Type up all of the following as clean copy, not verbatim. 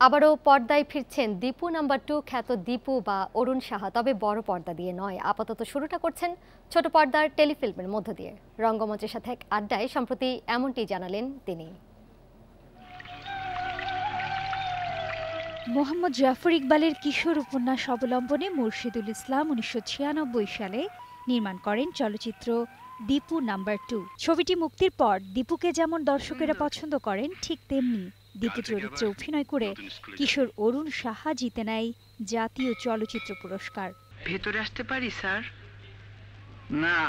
আবারও পর্দায় ফিরছেন দীপু নাম্বার 2 খ্যাত দীপু বা অরুণ সাহা, তবে বড় পর্দা দিয়ে নয়। আপাতত শুরুটা করছেন ছোট পর্দার টেলিফিল্মের মধ্য দিয়ে। রঙ্গমঞ্চের সাথে এক আড্ডায় সম্প্রতি এমনটি জানালেন তিনি। মোহাম্মদ জাফর ইকবালের কিশোর উপন্যাস অবলম্বনে মুর্শিদুল ইসলাম ১৯৯৬ সালে নির্মাণ করেন চলচ্চিত্র দীপু নাম্বার 2। ছবিটি মুক্তির পর দীপুকে যেমন দর্শকেরা পছন্দ করেন, ঠিক তেমনি দীপু চরিত্রে অভিনয় করে কিশোর অরুণ সাহা জিতে নেয় জাতীয় চলচ্চিত্র পুরস্কার। ভেতরে আসতে পারি স্যার? না।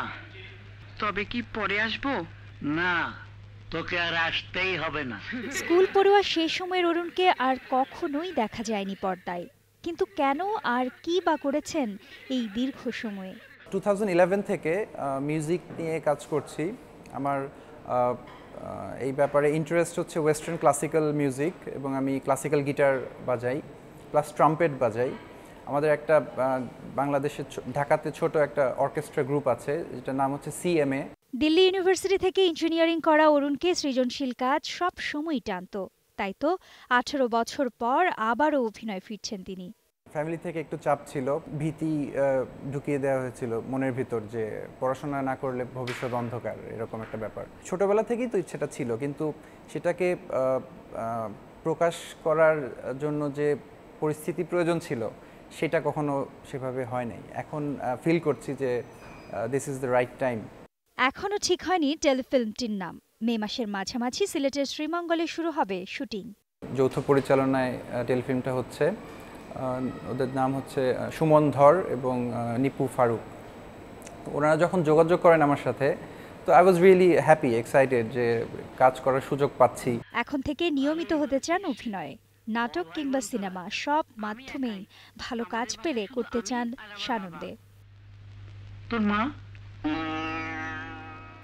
তবে কি পরে আসবো? না, তোকে আর আসতেই হবে না। স্কুল পড়ুয়া সেই সময়ের অরুণকে আর কখনোই দেখা যায়নি পর্দায়, কিন্তু কেন আর কি বা করেছেন এই দীর্ঘ সময়ে? 2011 থেকে মিউজিক নিয়ে কাজ করছি। আমার এই ব্যাপারে ইন্টারেস্ট হচ্ছে ওয়েস্টার্ন ক্লাসিক্যাল মিউজিক, এবং আমি ক্লাসিক্যাল গিটার বাজাই প্লাস ট্রাম্পেট বাজাই। আমাদের একটা বাংলাদেশের ঢাকাতে ছোট একটা অর্কেস্ট্রা গ্রুপ আছে, যেটার নাম হচ্ছে CMA। দিল্লি ইউনিভার্সিটি থেকে ইঞ্জিনিয়ারিং করা অরুণকে সৃজনশীল কাজ সব সময়ই টানত। তাই তো 18 বছর পর আবারও অভিনয় ফিরছেন তিনি। ফ্যামিলি থেকে একটু চাপ ছিল, ভীতি ঢুকিয়ে দেওয়া হয়েছিল মনের ভিতর যে পড়াশোনা না করলে ভবিষ্যৎ অন্ধকার, এরকম একটা ব্যাপার। ছোটবেলা থেকেই তো ইচ্ছেটা ছিল, কিন্তু সেটাকে প্রকাশ করার জন্য যে পরিস্থিতি প্রয়োজন ছিল সেটা কখনো সেভাবে হয় নাই। এখন ফিল করছি যে this is the right time. এখনও ঠিক হয়নি টেলিফিল্মটির নাম। মে মাসের মাঝামাঝি সিলেটের শ্রীমঙ্গলে শুরু হবে শুটিং। যৌথ পরিচালনায় টেলিফিল্মটা হচ্ছে। ওদের নাম হচ্ছে সুমন ধর এবং নিপু ফারুক। ওনারা যখন যোগাযোগ করেন আমার সাথে, তো I was really happy, excited যে কাজ করার সুযোগ পাচ্ছি। এখন থেকে নিয়মিত হতে চান অভিনয়ে। নাটক কিংবা সিনেমা সব মাধ্যমেই ভালো কাজ পেলে করতে চান সানন্দে। তোর মা?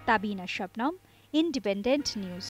Tabina Shabnam, independent news.